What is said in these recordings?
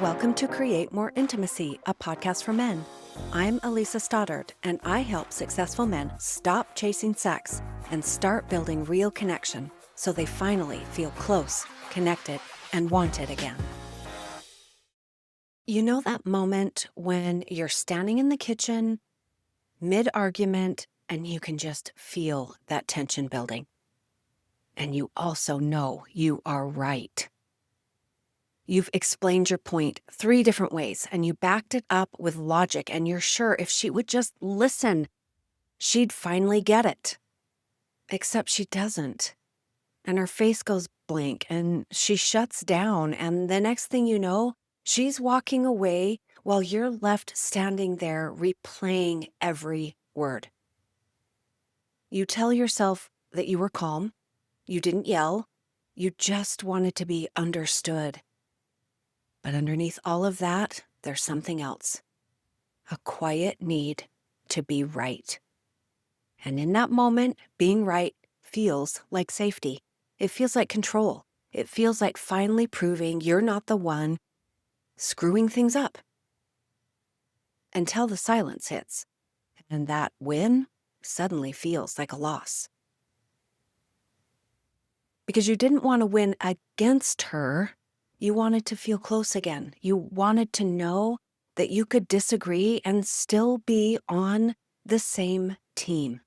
Welcome to Create More Intimacy, a podcast for men. I'm Elisa Stoddard, and I help successful men stop chasing sex and start building real connection so they finally feel close, connected, and wanted again. You know that moment when you're standing in the kitchen, mid-argument, and you can just feel that tension building. And you also know you are right. You've explained your point 3 different ways, and you backed it up with logic, and you're sure if she would just listen, she'd finally get it. Except she doesn't. And her face goes blank, and she shuts down, and the next thing you know, she's walking away while you're left standing there replaying every word. You tell yourself that you were calm, you didn't yell, you just wanted to be understood. But underneath all of that, there's something else. A quiet need to be right. And in that moment, being right feels like safety. It feels like control. It feels like finally proving you're not the one screwing things up. Until the silence hits. And that win suddenly feels like a loss. Because you didn't want to win against her. You wanted to feel close again. You wanted to know that you could disagree and still be on the same team.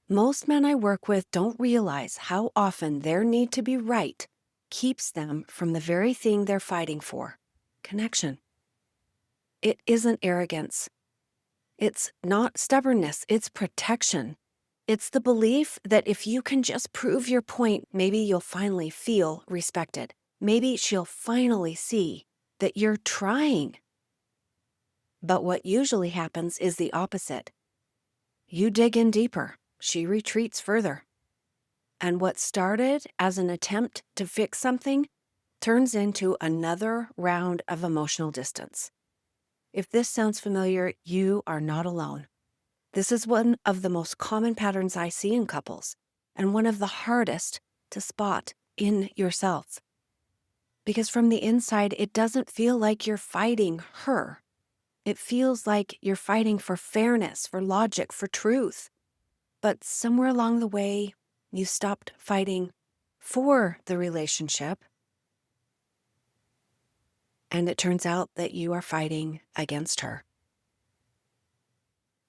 Most men I work with don't realize how often their need to be right keeps them from the very thing they're fighting for, connection. It isn't arrogance. It's not stubbornness. It's protection. It's the belief that if you can just prove your point, maybe you'll finally feel respected. Maybe she'll finally see that you're trying. But what usually happens is the opposite. You dig in deeper. She retreats further. And what started as an attempt to fix something turns into another round of emotional distance. If this sounds familiar, you are not alone. This is one of the most common patterns I see in couples, and one of the hardest to spot in yourself. Because from the inside, it doesn't feel like you're fighting her. It feels like you're fighting for fairness, for logic, for truth. But somewhere along the way, you stopped fighting for the relationship, and it turns out that you are fighting against her.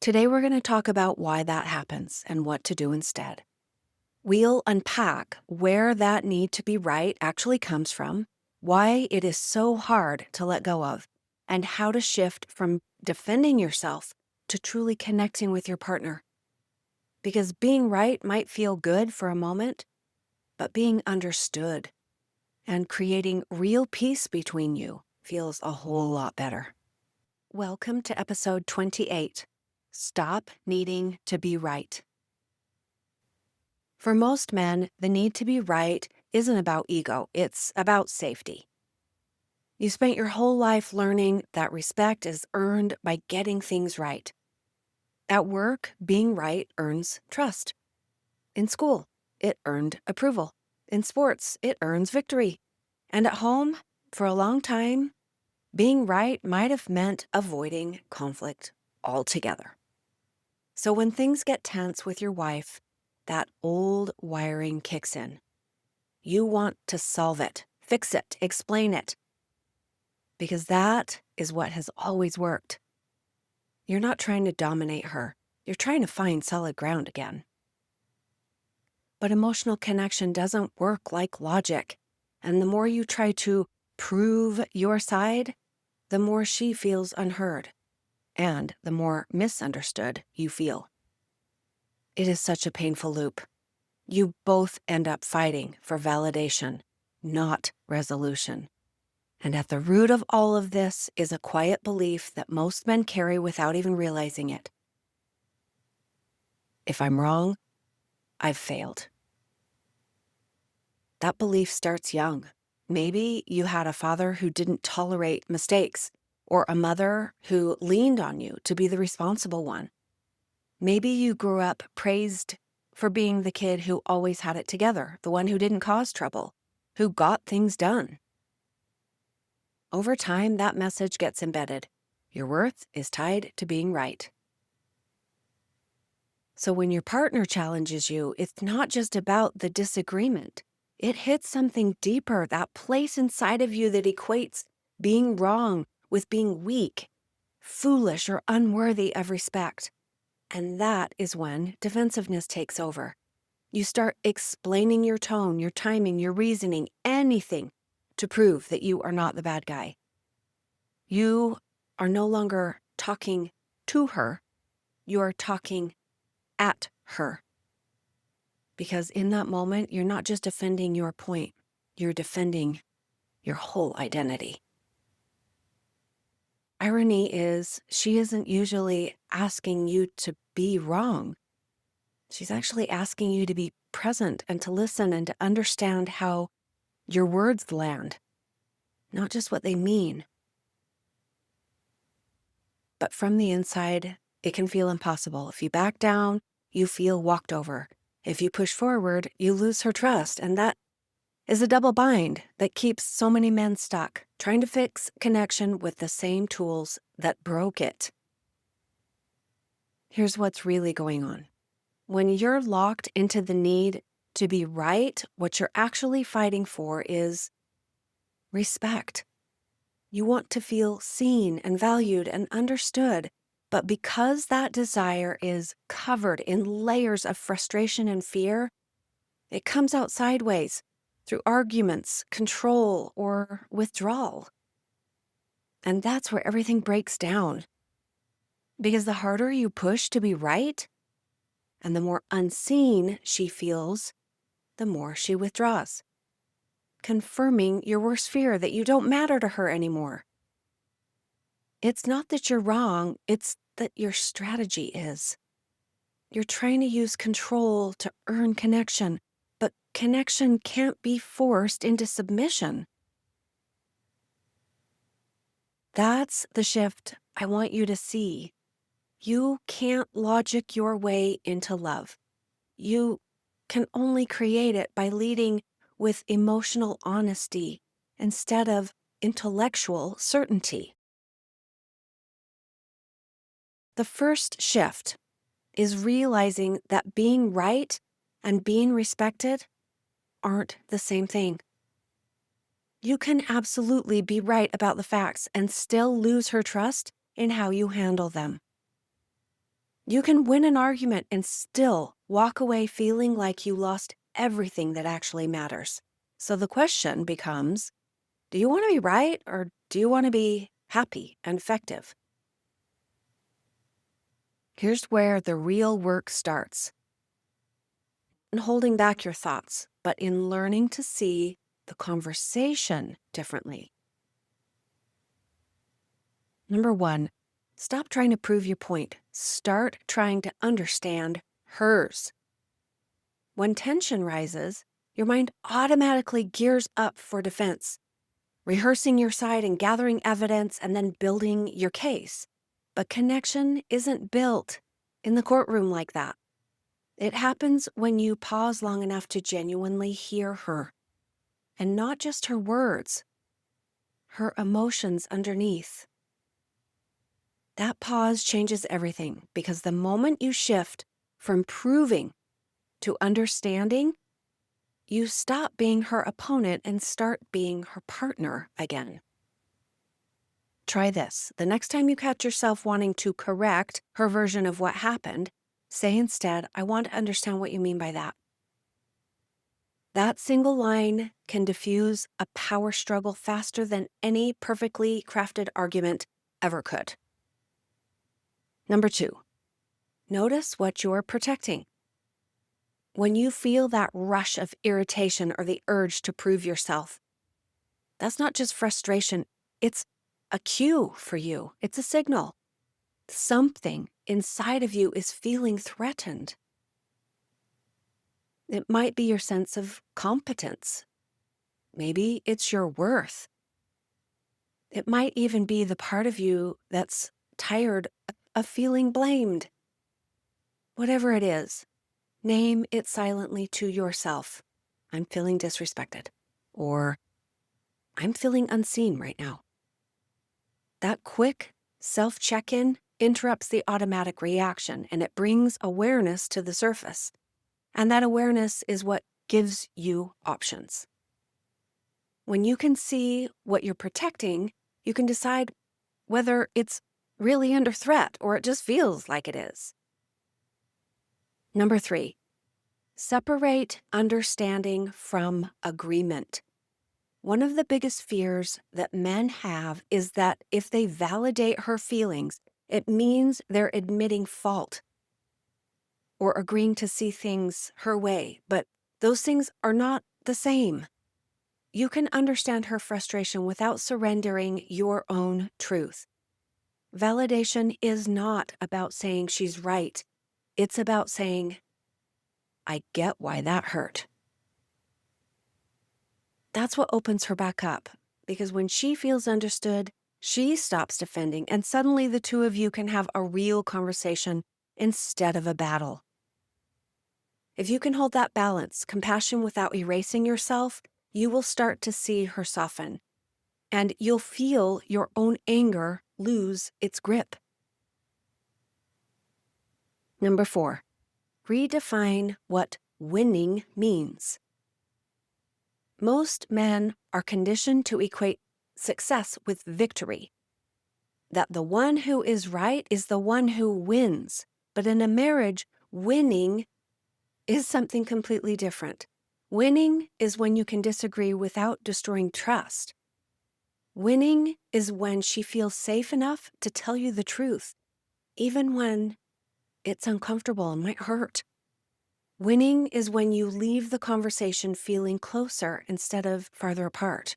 Today, we're going to talk about why that happens and what to do instead. We'll unpack where that need to be right actually comes from, why it is so hard to let go of, and how to shift from defending yourself to truly connecting with your partner. Because being right might feel good for a moment, but being understood and creating real peace between you feels a whole lot better. Welcome to episode 28. Stop needing to be right. For most men, the need to be right isn't about ego, it's about safety. You spent your whole life learning that respect is earned by getting things right. At work, being right earns trust. In school, it earned approval. In sports, it earns victory. And at home, for a long time, being right might have meant avoiding conflict altogether. So when things get tense with your wife, that old wiring kicks in. You want to solve it, fix it, explain it. Because that is what has always worked. You're not trying to dominate her. You're trying to find solid ground again. But emotional connection doesn't work like logic. And the more you try to prove your side, the more she feels unheard. And the more misunderstood you feel. It is such a painful loop. You both end up fighting for validation, not resolution. And at the root of all of this is a quiet belief that most men carry without even realizing it. If I'm wrong, I've failed. That belief starts young. Maybe you had a father who didn't tolerate mistakes, or a mother who leaned on you to be the responsible one. Maybe you grew up praised for being the kid who always had it together, the one who didn't cause trouble, who got things done. Over time, that message gets embedded. Your worth is tied to being right. So when your partner challenges you, it's not just about the disagreement. It hits something deeper, that place inside of you that equates being wrong with being weak, foolish, or unworthy of respect. And that is when defensiveness takes over. You start explaining your tone, your timing, your reasoning, anything to prove that you are not the bad guy. You are no longer talking to her, you are talking at her. Because in that moment, you're not just defending your point, you're defending your whole identity. Irony is, she isn't usually asking you to be wrong. She's actually asking you to be present and to listen and to understand how your words land, not just what they mean. But from the inside, it can feel impossible. If you back down, you feel walked over. If you push forward, you lose her trust. And that is a double bind that keeps so many men stuck, trying to fix connection with the same tools that broke it. Here's what's really going on. When you're locked into the need to be right, what you're actually fighting for is respect. You want to feel seen and valued and understood. But because that desire is covered in layers of frustration and fear, it comes out sideways through arguments, control, or withdrawal. And that's where everything breaks down. Because the harder you push to be right, and the more unseen she feels, the more she withdraws, confirming your worst fear that you don't matter to her anymore. It's not that you're wrong, it's that your strategy is. You're trying to use control to earn connection, but connection can't be forced into submission. That's the shift I want you to see. You can't logic your way into love. You can only create it by leading with emotional honesty instead of intellectual certainty. The first shift is realizing that being right and being respected aren't the same thing. You can absolutely be right about the facts and still lose her trust in how you handle them. You can win an argument and still walk away feeling like you lost everything that actually matters. So the question becomes, do you want to be right or do you want to be happy and effective? Here's where the real work starts. In holding back your thoughts, but in learning to see the conversation differently. Number one, stop trying to prove your point. Start trying to understand hers. When tension rises, your mind automatically gears up for defense, rehearsing your side and gathering evidence and then building your case. But connection isn't built in the courtroom like that. It happens when you pause long enough to genuinely hear her, and not just her words, her emotions underneath. That pause changes everything because the moment you shift from proving to understanding, you stop being her opponent and start being her partner again. Try this. The next time you catch yourself wanting to correct her version of what happened, say instead, I want to understand what you mean by that. That single line can diffuse a power struggle faster than any perfectly crafted argument ever could. Number two, notice what you're protecting. When you feel that rush of irritation or the urge to prove yourself, that's not just frustration, it's a cue for you. It's a signal. Something inside of you is feeling threatened. It might be your sense of competence. Maybe it's your worth. It might even be the part of you that's tired of feeling blamed. Whatever it is, name it silently to yourself. I'm feeling disrespected. Or I'm feeling unseen right now. That quick self-check-in interrupts the automatic reaction and it brings awareness to the surface. And that awareness is what gives you options. When you can see what you're protecting, you can decide whether it's really under threat or it just feels like it is. Number 3, separate understanding from agreement. One of the biggest fears that men have is that if they validate her feelings, it means they're admitting fault or agreeing to see things her way, but those things are not the same. You can understand her frustration without surrendering your own truth. Validation is not about saying she's right. It's about saying, I get why that hurt. That's what opens her back up, because when she feels understood, she stops defending, and suddenly the two of you can have a real conversation instead of a battle. If you can hold that balance, compassion without erasing yourself, you will start to see her soften, and you'll feel your own anger lose its grip. Number 4, redefine what winning means. Most men are conditioned to equate success with victory, that the one who is right is the one who wins. But in a marriage, winning is something completely different. Winning is when you can disagree without destroying trust. Winning is when she feels safe enough to tell you the truth, even when it's uncomfortable and might hurt. Winning is when you leave the conversation feeling closer instead of farther apart.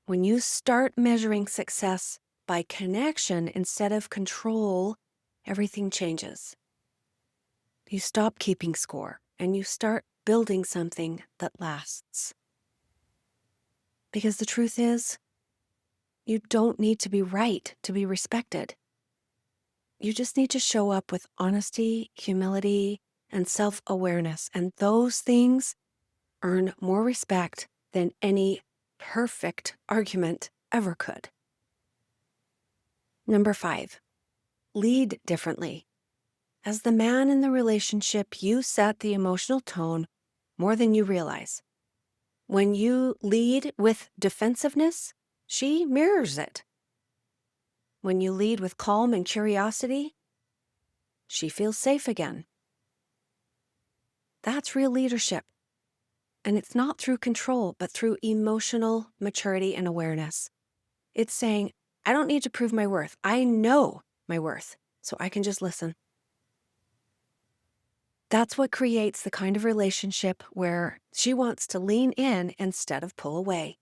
When you start measuring success by connection instead of control, everything changes. You stop keeping score and you start building something that lasts. Because the truth is, you don't need to be right to be respected. You just need to show up with honesty, humility, and self-awareness, and those things earn more respect than any perfect argument ever could. Number 5, lead differently. As the man in the relationship, you set the emotional tone more than you realize. When you lead with defensiveness, she mirrors it. When you lead with calm and curiosity, she feels safe again. That's real leadership. And it's not through control, but through emotional maturity and awareness. It's saying, I don't need to prove my worth. I know my worth, so I can just listen. That's what creates the kind of relationship where she wants to lean in instead of pull away.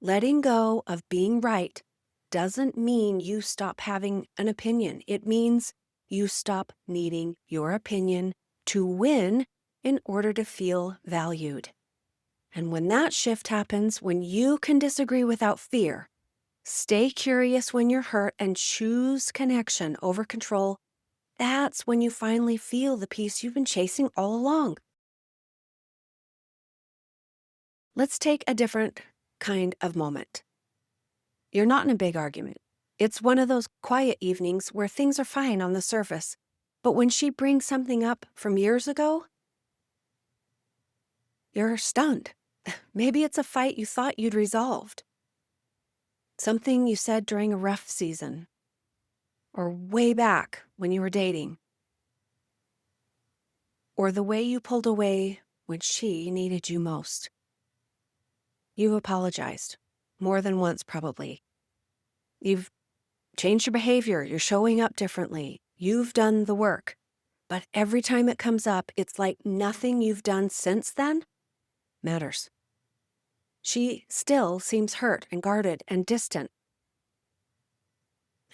Letting go of being right doesn't mean you stop having an opinion. It means you stop needing your opinion to win in order to feel valued. And when that shift happens, when you can disagree without fear, stay curious when you're hurt, and choose connection over control, that's when you finally feel the peace you've been chasing all along. Let's take a different kind of moment. You're not in a big argument. It's one of those quiet evenings where things are fine on the surface, but when she brings something up from years ago, you're stunned. Maybe it's a fight you thought you'd resolved. Something you said during a rough season, or way back when you were dating, or the way you pulled away when she needed you most. You've apologized, more than once probably. You've changed your behavior, you're showing up differently, you've done the work. But every time it comes up, it's like nothing you've done since then matters. She still seems hurt and guarded and distant.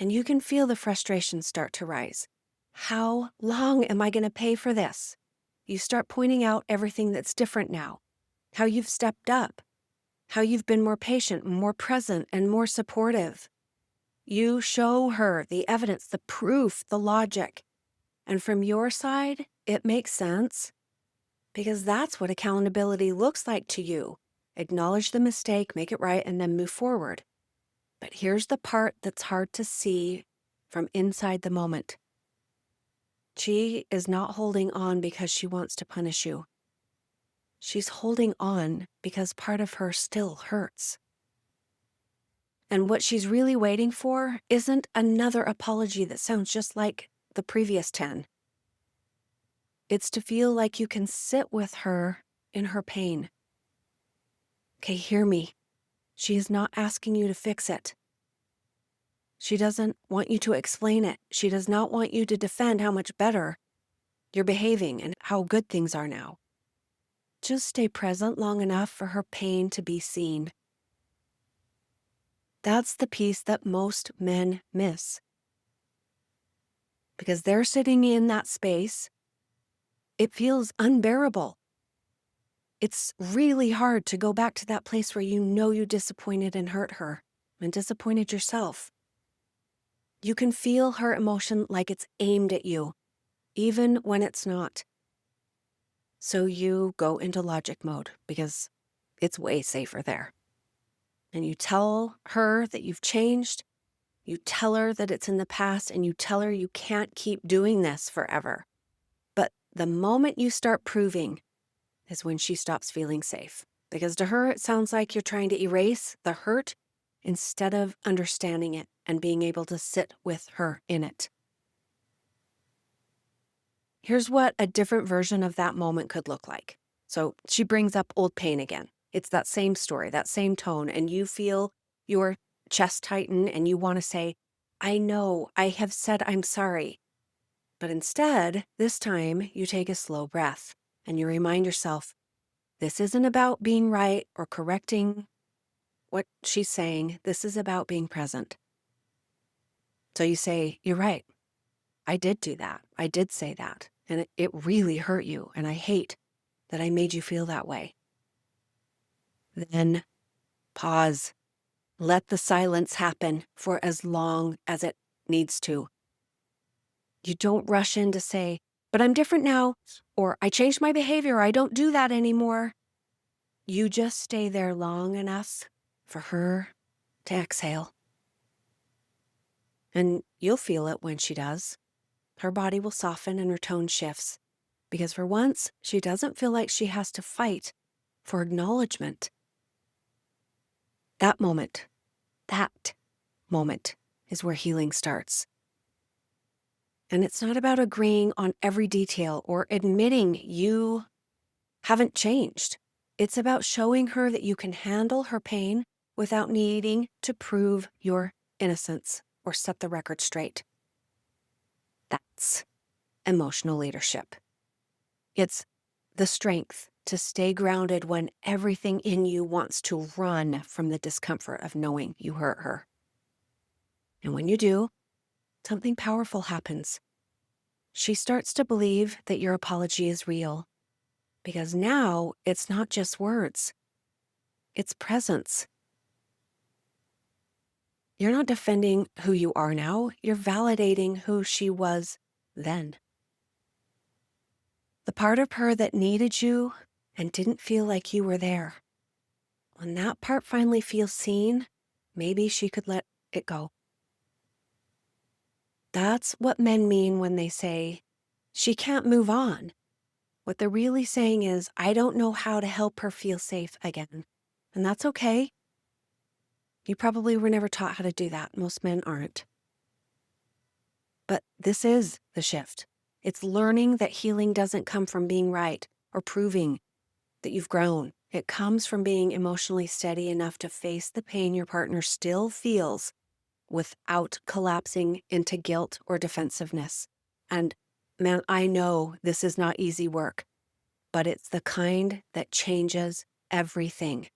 And you can feel the frustration start to rise. How long am I going to pay for this? You start pointing out everything that's different now, how you've stepped up, how you've been more patient, more present, and more supportive. You show her the evidence, the proof, the logic. And from your side, it makes sense, because that's what accountability looks like to you. Acknowledge the mistake, make it right, and then move forward. But here's the part that's hard to see from inside the moment. She is not holding on because she wants to punish you. She's holding on because part of her still hurts. And what she's really waiting for isn't another apology that sounds just like the previous 10. It's to feel like you can sit with her in her pain. Okay, hear me. She is not asking you to fix it. She doesn't want you to explain it. She does not want you to defend how much better you're behaving and how good things are now. Just stay present long enough for her pain to be seen. That's the piece that most men miss. Because they're sitting in that space, it feels unbearable. It's really hard to go back to that place where you know you disappointed and hurt her and disappointed yourself. You can feel her emotion like it's aimed at you, even when it's not. So you go into logic mode because it's way safer there. And you tell her that you've changed. You tell her that it's in the past, and you tell her you can't keep doing this forever. But the moment you start proving is when she stops feeling safe. Because to her, it sounds like you're trying to erase the hurt instead of understanding it and being able to sit with her in it. Here's what a different version of that moment could look like. So she brings up old pain again. It's that same story, that same tone, and you feel your chest tighten and you want to say, I know, I have said I'm sorry. But instead, this time, you take a slow breath and you remind yourself, this isn't about being right or correcting what she's saying. This is about being present. So you say, you're right. I did do that. I did say that. And it really hurt you. And I hate that I made you feel that way. Then pause. Let the silence happen for as long as it needs to. You don't rush in to say, but I'm different now, or I changed my behavior, or I don't do that anymore. You just stay there long enough for her to exhale. And you'll feel it when she does. Her body will soften and her tone shifts. Because for once, she doesn't feel like she has to fight for acknowledgement. That moment is where healing starts. And it's not about agreeing on every detail or admitting you haven't changed. It's about showing her that you can handle her pain without needing to prove your innocence or set the record straight. That's emotional leadership. It's the strength to stay grounded when everything in you wants to run from the discomfort of knowing you hurt her. And when you do, something powerful happens. She starts to believe that your apology is real, because now it's not just words, it's presence. You're not defending who you are now, you're validating who she was then. The part of her that needed you and didn't feel like you were there. When that part finally feels seen, maybe she could let it go. That's what men mean when they say, she can't move on. What they're really saying is, I don't know how to help her feel safe again. And that's okay. You probably were never taught how to do that. Most men aren't. But this is the shift. It's learning that healing doesn't come from being right or proving that you've grown. It comes from being emotionally steady enough to face the pain your partner still feels without collapsing into guilt or defensiveness. And man, I know this is not easy work, but it's the kind that changes everything.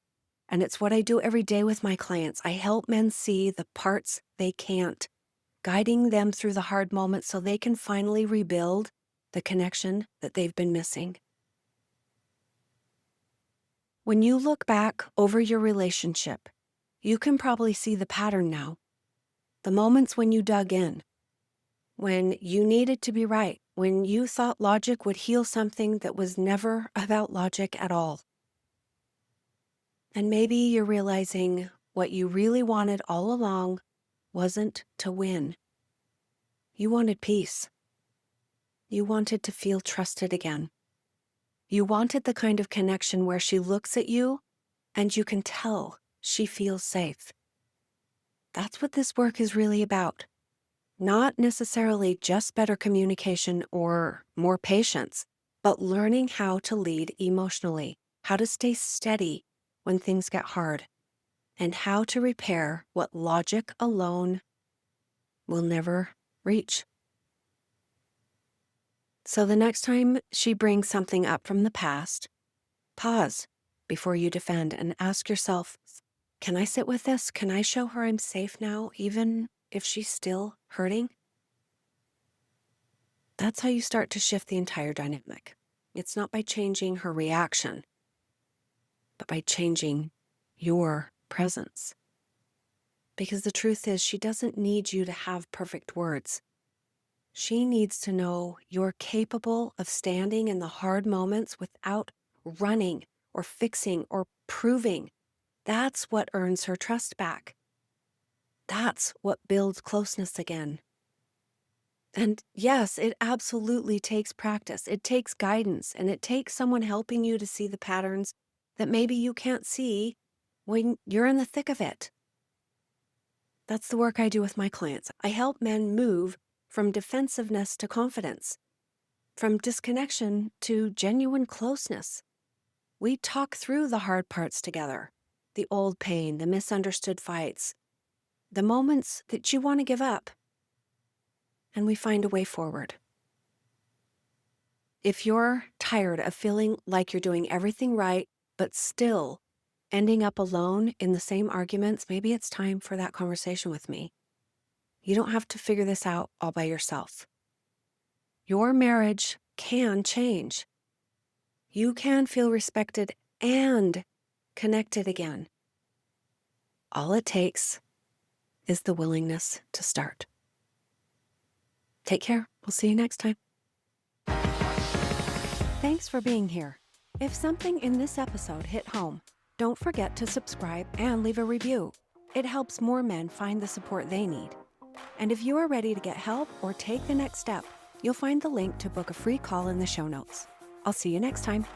And it's what I do every day with my clients. I help men see the parts they can't, guiding them through the hard moments so they can finally rebuild the connection that they've been missing. When you look back over your relationship, you can probably see the pattern now. The moments when you dug in, when you needed to be right, when you thought logic would heal something that was never about logic at all. And maybe you're realizing what you really wanted all along wasn't to win. You wanted peace. You wanted to feel trusted again. You wanted the kind of connection where she looks at you and you can tell she feels safe. That's what this work is really about. Not necessarily just better communication or more patience, but learning how to lead emotionally, how to stay steady when things get hard, and how to repair what logic alone will never reach. So the next time she brings something up from the past, pause before you defend and ask yourself, can I sit with this? Can I show her I'm safe now, even if she's still hurting? That's how you start to shift the entire dynamic. It's not by changing her reaction, but by changing your presence. Because the truth is, she doesn't need you to have perfect words. She needs to know you're capable of standing in the hard moments without running or fixing or proving. That's what earns her trust back. That's what builds closeness again. And yes, it absolutely takes practice. It takes guidance, and it takes someone helping you to see the patterns that maybe you can't see when you're in the thick of it. That's the work I do with my clients. I help men move from defensiveness to confidence, from disconnection to genuine closeness. We talk through the hard parts together, the old pain, the misunderstood fights, the moments that you want to give up, and we find a way forward. If you're tired of feeling like you're doing everything right, but still ending up alone in the same arguments, maybe it's time for that conversation with me. You don't have to figure this out all by yourself. Your marriage can change. You can feel respected and connected again. All it takes is the willingness to start. Take care. We'll see you next time. Thanks for being here. If something in this episode hit home, don't forget to subscribe and leave a review. It helps more men find the support they need. And if you are ready to get help or take the next step, you'll find the link to book a free call in the show notes. I'll see you next time.